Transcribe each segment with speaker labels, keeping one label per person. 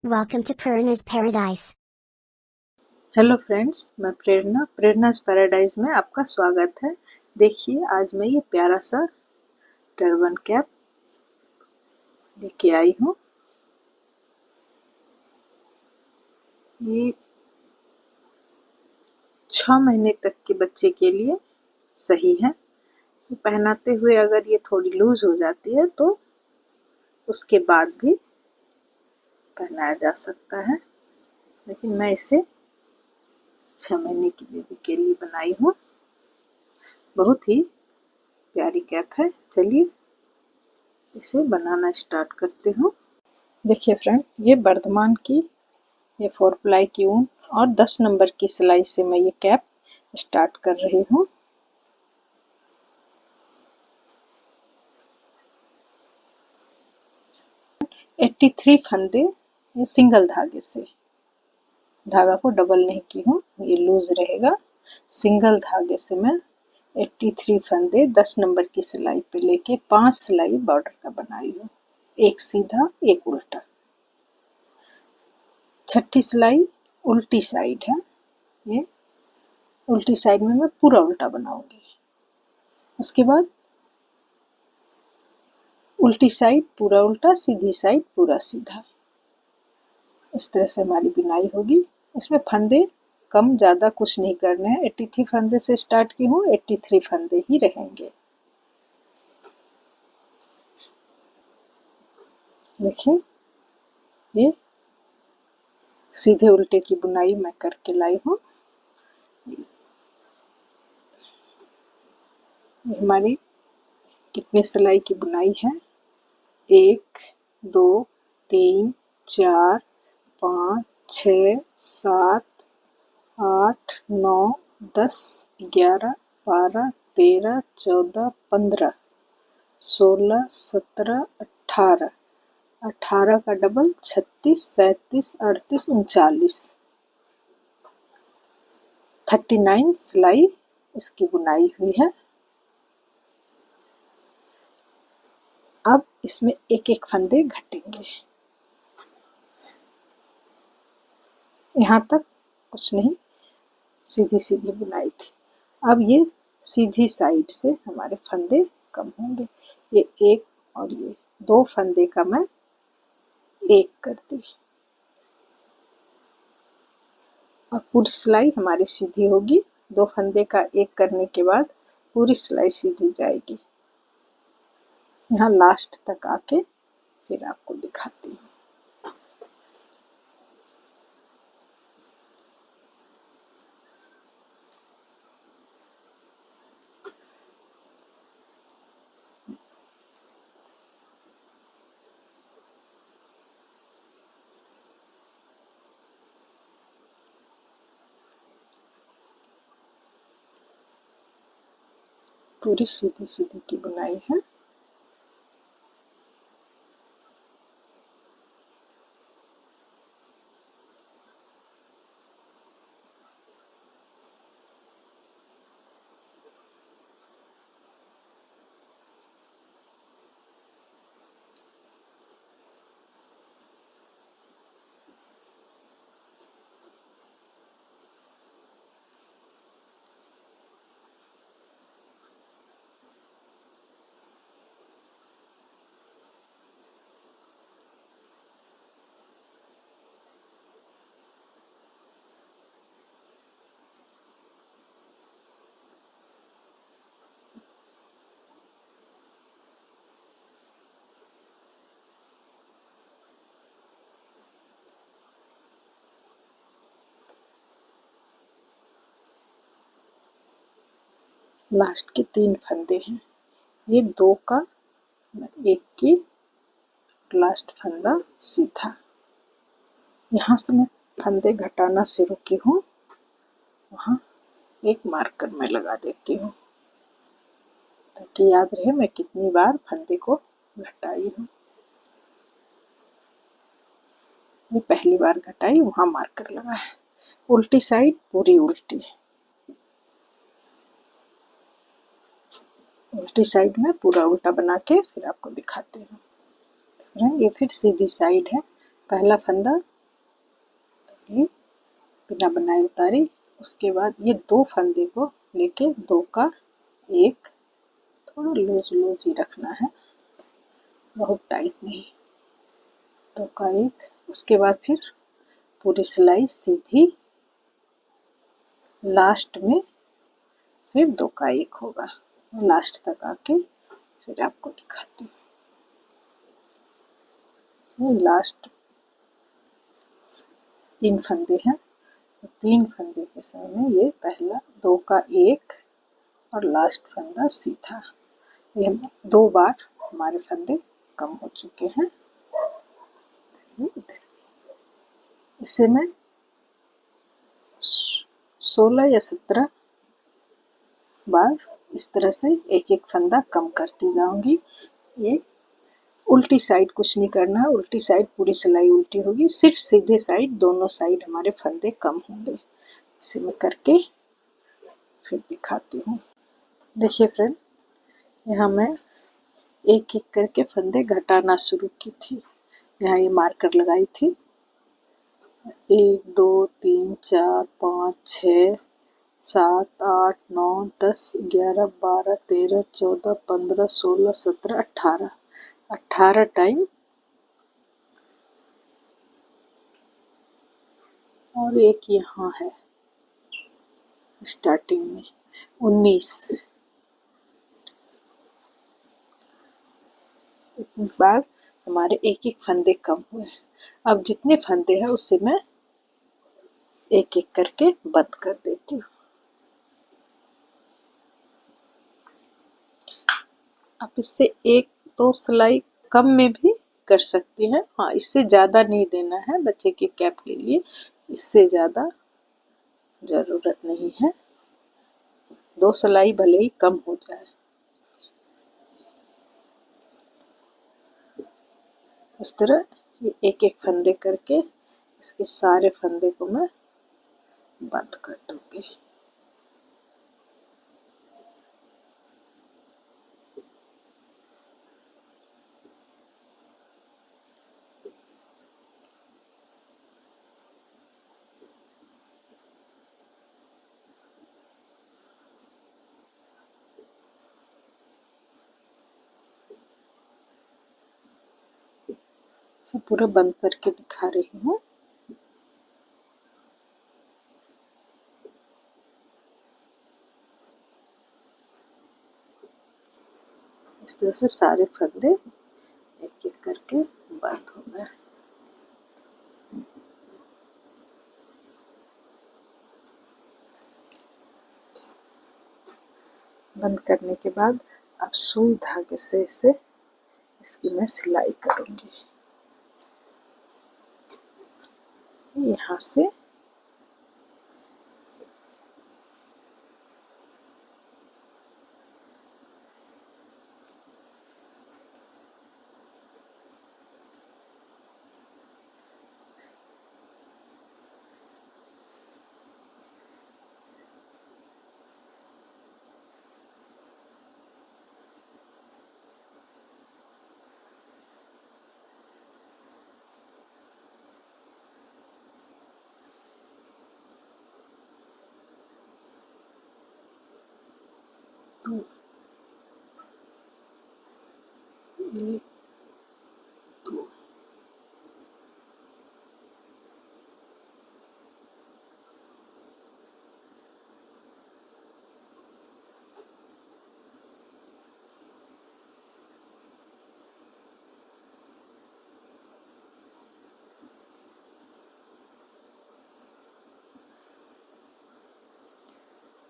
Speaker 1: Welcome to Prerna's Paradise.
Speaker 2: Hello friends, मैं प्रेरणा's paradise में आपका स्वागत है। देखिए, आज मैं ये प्यारा सा टर्बन कैप लेके आई हूँ। ये 6 महीने तक के बच्चे के लिए सही है। पहनाते हुए अगर ये थोड़ी लूज हो जाती है तो उसके बाद भी पहनाया जा सकता है, लेकिन मैं इसे 6 महीने की बेबी के लिए बनाई हूँ। बहुत ही प्यारी कैप है। चलिए इसे बनाना स्टार्ट करते हूँ। देखिए फ्रेंड, ये बर्धमान की ये 4 प्लाई की ऊन और 10 नंबर की सिलाई से मैं ये कैप स्टार्ट कर रही हूँ। एट्टी 83 फंदे ये सिंगल धागे से, धागा को डबल नहीं की हूँ, ये लूज रहेगा। सिंगल धागे से मैं 83 फंदे 10 नंबर की सिलाई पे लेके 5 सिलाई बॉर्डर का बनाई हूँ, एक सीधा एक उल्टा। छठी सिलाई उल्टी साइड है। ये उल्टी साइड में मैं पूरा उल्टा बनाऊंगी। उसके बाद उल्टी साइड पूरा उल्टा, सीधी साइड पूरा सीधा। इस तरह से हमारी बुनाई होगी। इसमें फंदे कम ज़्यादा कुछ नहीं करने हैं। 83 फंदे से स्टार्ट की हूँ, 83 फंदे ही रहेंगे। देखिए, ये सीधे उल्टे की बुनाई मैं करके लाई हूँ। हमारी कितने सिलाई की बुनाई है? 1 2 3 4 5 6 7 8 9 10 11 12 13 14 15 16 17 18 18 का डबल 36 37 38 39 39 सिलाई इसकी बुनाई हुई है। अब इसमें एक एक फंदे घटेंगे। यहाँ तक कुछ नहीं, सीधी सीधी बुनाई थी। अब ये सीधी साइड से हमारे फंदे कम होंगे। ये एक और ये 2 फंदे का मैं एक कर दी और पूरी सिलाई हमारी सीधी होगी। 2 फंदे का एक करने के बाद पूरी सिलाई सीधी जाएगी। यहाँ लास्ट तक आके फिर आपको दिखाती हूँ। पूरी सीधी सीधी की बुनाई है। लास्ट के 3 फंदे हैं। ये 2 का एक की लास्ट फंदा सीधा। यहाँ से मैं फंदे घटाना शुरू की हूँ, वहाँ एक मार्कर मैं लगा देती हूँ ताकि याद रहे मैं कितनी बार फंदे को घटाई हूँ। ये पहली बार घटाई, वहाँ मार्कर लगा है। उल्टी साइड पूरी उल्टी, उल्टी साइड में पूरा उल्टा बना के फिर आपको दिखाती हूँ। ये फिर सीधी साइड है। पहला फंदा ली, बिना बनाए उतारी। उसके बाद ये 2 फंदे को लेके 2 का 1, थोड़ा लूज लूज ही रखना है, बहुत टाइट नहीं, 2 का 1। उसके बाद फिर पूरी सिलाई सीधी, लास्ट में फिर 2 का 1 होगा। लास्ट तक आके फिर आपको दिखाती हूँ। ये लास्ट 3 फंदे हैं, 3 फंदे के समय ये पहला 2 का 1 और लास्ट फंदा सीधा। ये 2 बार हमारे फंदे कम हो चुके हैं। इसे मैं 16 या 17 बार इस तरह से एक एक फंदा कम करती जाऊंगी। ये उल्टी साइड कुछ नहीं करना है, उल्टी साइड पूरी सिलाई उल्टी होगी, सिर्फ सीधे साइड, दोनों साइड हमारे फंदे कम होंगे। इसे मैं करके फिर दिखाती हूँ। देखिए फ्रेंड, यहाँ मैं एक एक करके फंदे घटाना शुरू की थी। यहाँ ये मार्कर लगाई थी, 1 2 3 4 5 6 7 8 9 10 11 12 13 14 15 16 17 18, 18 टाइम, और एक यहाँ है स्टार्टिंग में 19 बार हमारे एक एक फंदे कम हुए। अब जितने फंदे हैं उससे मैं एक एक करके बंद कर देती हूँ। आप इससे 1-2 सिलाई कम में भी कर सकती हैं। हाँ, इससे ज़्यादा नहीं देना है, बच्चे की कैप के लिए इससे ज़्यादा ज़रूरत नहीं है। 2 सिलाई भले ही कम हो जाए। इस तरह एक एक फंदे करके इसके सारे फंदे को मैं बंद कर दूंगी। सब पूरा बंद करके दिखा रही हूँ। इस तरह से सारे फंदे एक एक करके बंद हो गए। बंद करने के बाद अब सुई धागे से इसे इसकी मैं सिलाई करूंगी। यहाँ से तो ये तो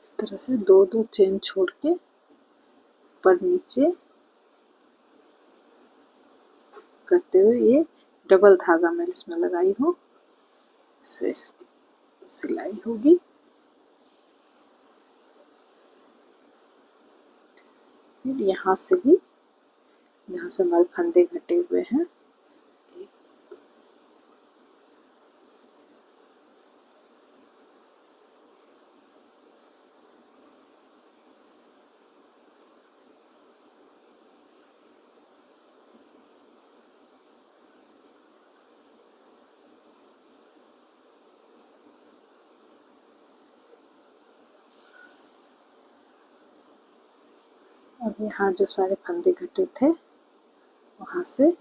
Speaker 2: इस तरह से 2-2 चेन छोड़ के ऊपर नीचे करते हुए ये डबल धागा मैं इसमें लगाई हूँ, इससे सिलाई होगी। फिर यहाँ से भी, यहाँ से हमारे फंदे घटे हुए हैं, अब यहाँ जो सारे फंदे कटे थे वहाँ से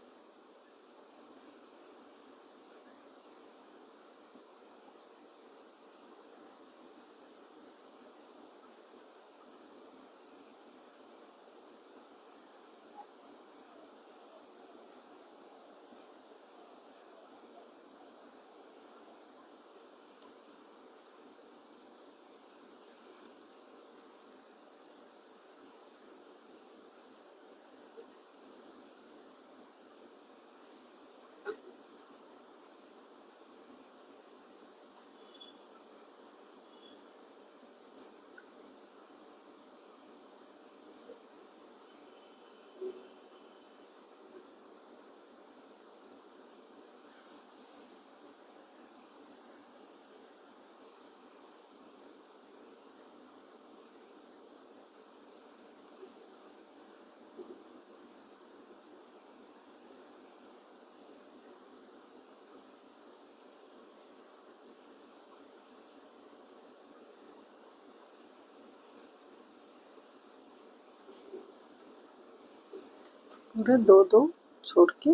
Speaker 2: पूरा दो दो छोड़ के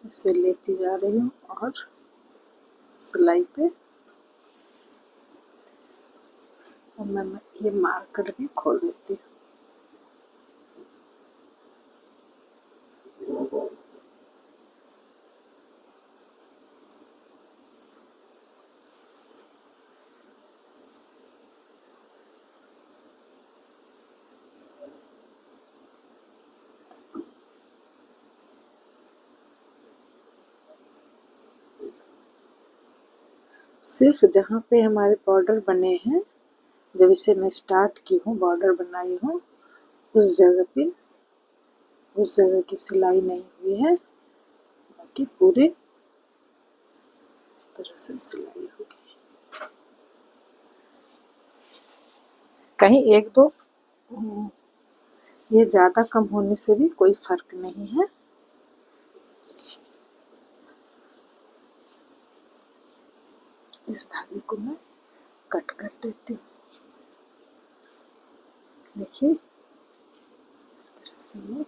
Speaker 2: इसे लेती जा रही हूँ और सिलाई पे और मैं ये मार्कर भी खोल देती हूँ। सिर्फ जहाँ पे हमारे बॉर्डर बने हैं, जब इसे मैं स्टार्ट की हूँ बॉर्डर बनाई हूँ उस जगह पे उस जगह की सिलाई नहीं हुई है, बाकी पूरे इस तरह से सिलाई होगी। कहीं एक दो ये ज़्यादा कम होने से भी कोई फर्क नहीं है। इस धागे को मैं कट कर देती हूँ। देखिए इस तरह से मैं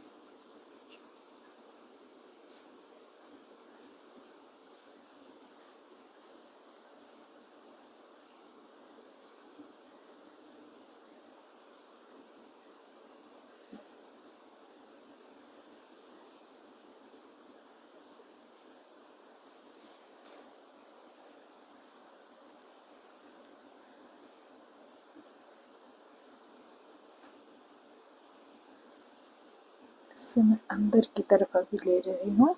Speaker 2: इससे मैं अंदर की तरफ अभी ले रही हूँ,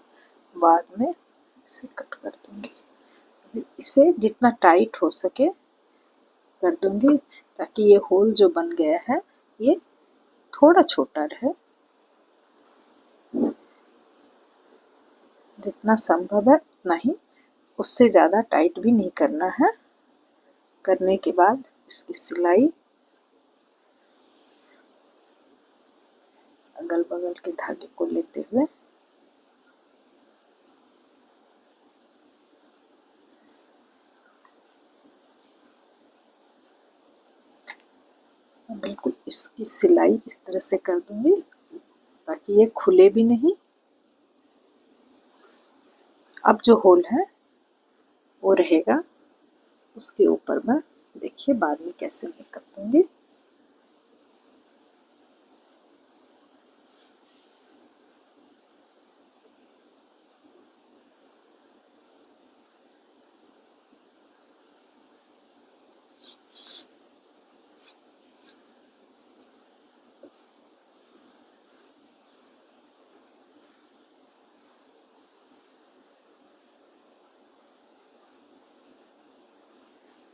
Speaker 2: बाद में इसे कट कर दूंगी। अभी इसे जितना टाइट हो सके कर दूंगी ताकि ये होल जो बन गया है ये थोड़ा छोटा रहे, जितना संभव है उतना ही, उससे ज़्यादा टाइट भी नहीं करना है। करने के बाद इसकी सिलाई अगल बगल के धागे को लेते हुए बिल्कुल इसकी सिलाई इस तरह से कर दूंगी ताकि ये खुले भी नहीं। अब जो होल है वो रहेगा, उसके ऊपर मैं देखिए बाद में कैसे मैं कर दूंगी।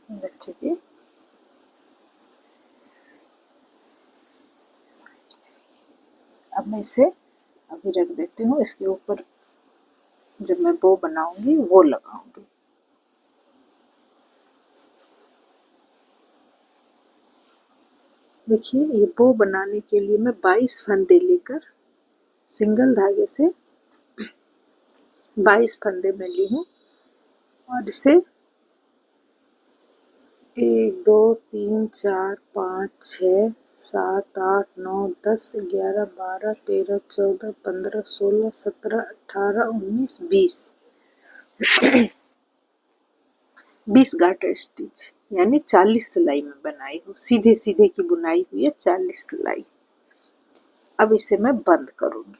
Speaker 2: बच्चे के अब मैं इसे अभी रख देती हूँ, इसके ऊपर जब मैं बो बनाऊंगी वो लगाऊंगी। देखिए ये बो बनाने के लिए मैं 22 फंदे लेकर सिंगल धागे से 22 फंदे में ली हूँ और इसे 1 2 3 4 5 6 7 8 9 10 11 12 13 14 15 16 17 18 19 20 20 गार्टर स्टिच यानी 40 सिलाई में बनाई हूँ। सीधे सीधे की बुनाई हुई है 40 सिलाई। अब इसे मैं बंद करूंगी।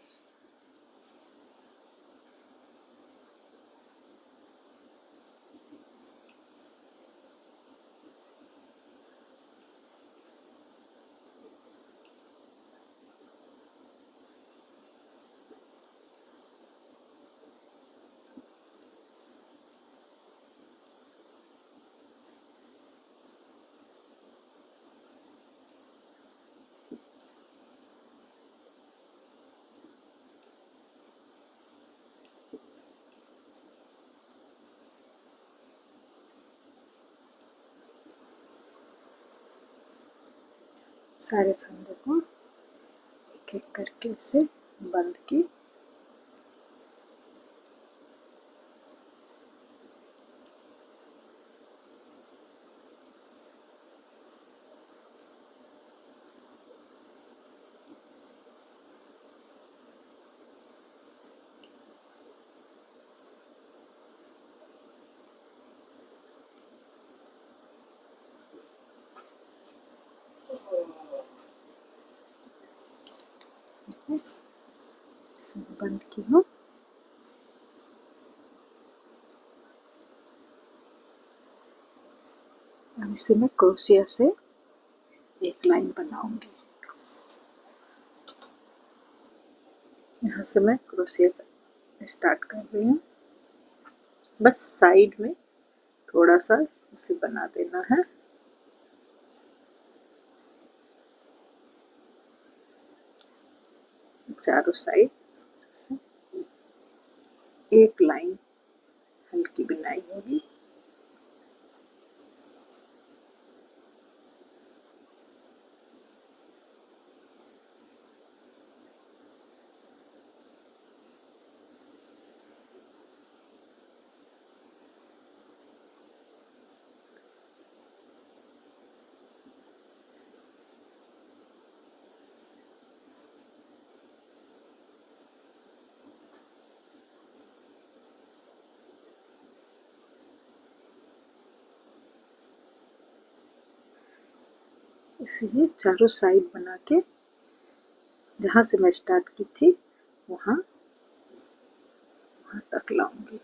Speaker 2: सारे फंदे को एक एक करके इसे बंद की। इसे बंद की हूँ। अब इसे मैं क्रोशिया से एक लाइन बनाऊंगी। यहाँ से मैं क्रोशिया स्टार्ट कर रही हूँ। बस साइड में थोड़ा सा इसे बना देना है। चारों साइड इस तरह से एक लाइन हल्की बुनाई होगी। इसीलिए चारों साइड बना के जहाँ से मैं स्टार्ट की थी वहाँ तक लाऊंगी।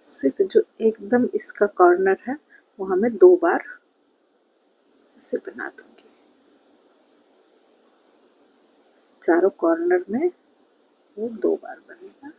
Speaker 2: सिर्फ जो एकदम इसका कॉर्नर है वहाँ मैं 2 बार इसे बना दूंगी। चारों कॉर्नर में वो 2 बार बनेगा।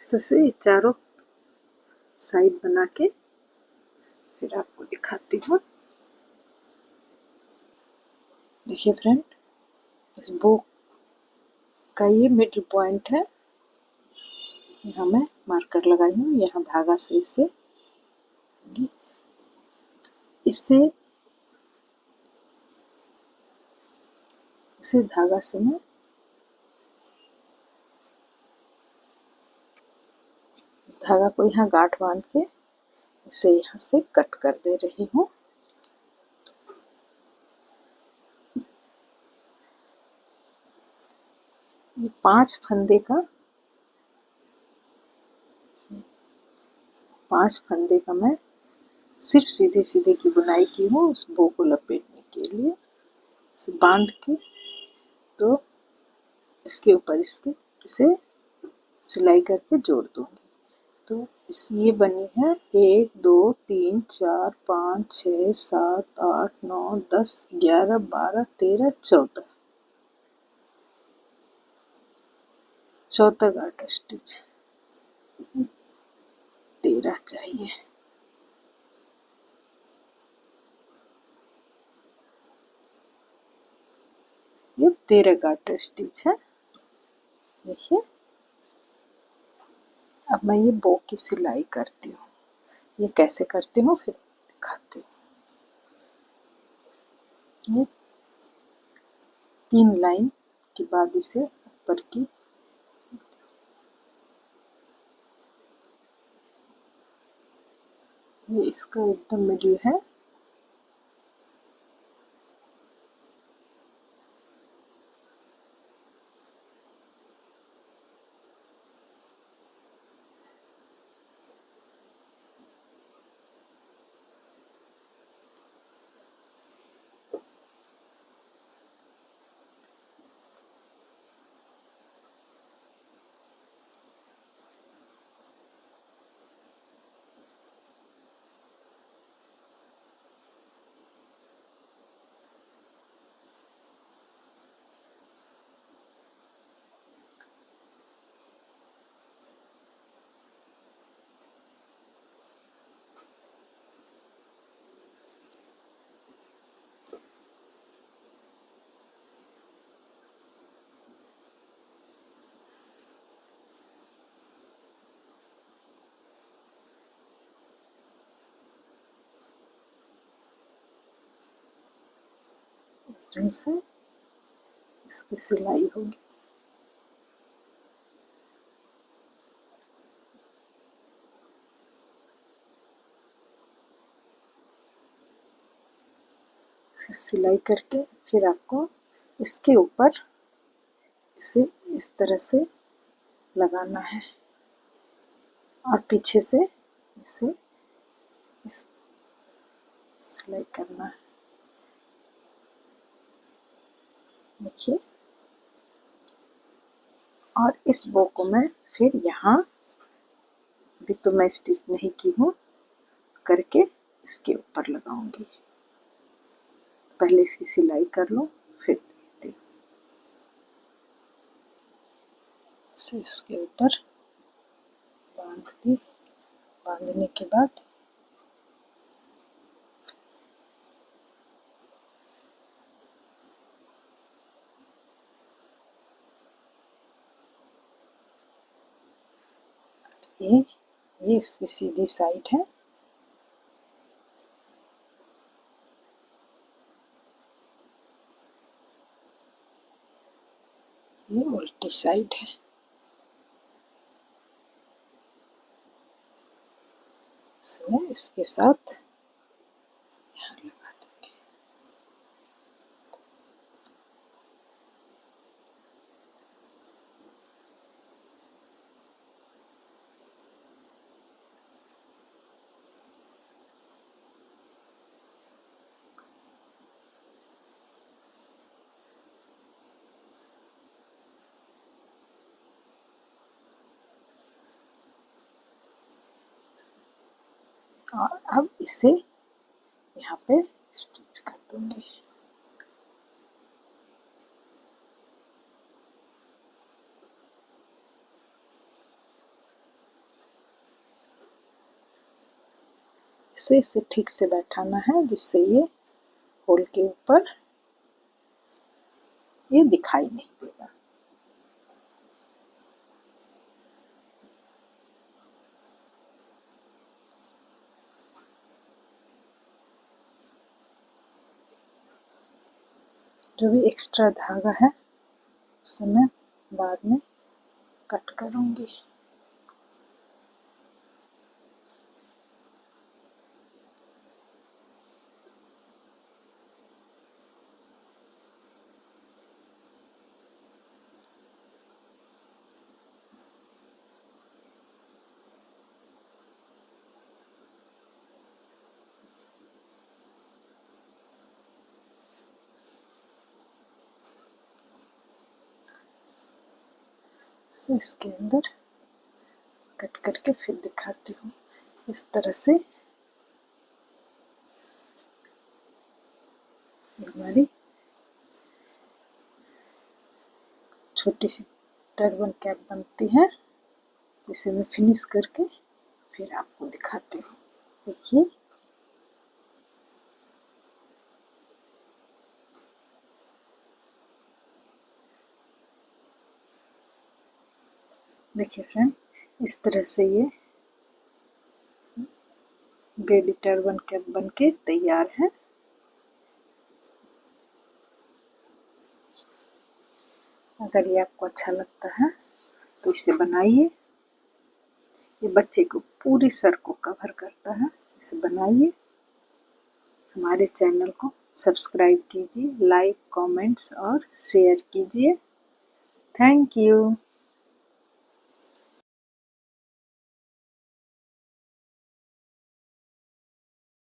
Speaker 2: इस तरह से चारों साइड बना के फिर आपको दिखाती हूँ। देखिए फ्रेंड, इस बो का ये मिडल पॉइंट है। यहाँ मैं मार्कर लगाई हूँ। यहाँ धागा से इसे धागा से मैं इस धागा को यहाँ गांठ बांध के इसे यहाँ से कट कर दे रही हूँ। ये 5 फंदे का 5 फंदे का मैं सिर्फ सीधे सीधे की बुनाई की हूँ उस बो को लपेटने के लिए। इसे बांध के तो इसके ऊपर इसे सिलाई करके जोड़ दूंगी। तो ये बनी है 1 2 3 4 5 6 7 8 9 10 11 12 13 14 चौथा गार्टर स्टिच 13 चाहिए। ये 13 गार्टर स्टिच है। देखिए अब मैं ये बो की सिलाई करती हूँ। ये कैसे करती हूँ फिर दिखाती हूँ। ये 3 लाइन के बाद इसे ऊपर की ये इसका एकदम मिडिल है। इस ढंग से इसकी सिलाई होगी। सिलाई करके फिर आपको इसके ऊपर इसे इस तरह से लगाना है और पीछे से इसे सिलाई करना है। देखिए और इस बो को मैं फिर यहाँ भी तो मैं स्टिच नहीं की हूँ करके इसके ऊपर लगाऊंगी। पहले इसकी सिलाई कर लो फिर देखती हूँ। इसे इसके ऊपर बांध दी। बांधने के बाद ये इसकी सीधी साइड है। ये उल्टी साइड है। इसमें इसके साथ यहाँ लगा देंगे। और अब इसे यहाँ पे स्टिच कर दूंगी। इसे ठीक से बैठाना है जिससे ये होल के ऊपर ये दिखाई नहीं देगा। जो भी एक्स्ट्रा धागा है उसे मैं बाद में कट करूंगी। से इसके अंदर कट करके फिर दिखाती हूँ। इस तरह से हमारी छोटी सी टर्बन कैप बनती है। इसे मैं फिनिश करके फिर आपको दिखाती हूँ। देखिए देखिए फ्रेंड, इस तरह से ये बेबी टर्बन कैप बनके तैयार है। अगर ये आपको अच्छा लगता है तो इसे बनाइए। ये बच्चे को पूरी सर को कवर करता है। इसे बनाइए। हमारे चैनल को सब्सक्राइब कीजिए, लाइक, कमेंट्स और शेयर कीजिए। Thank you.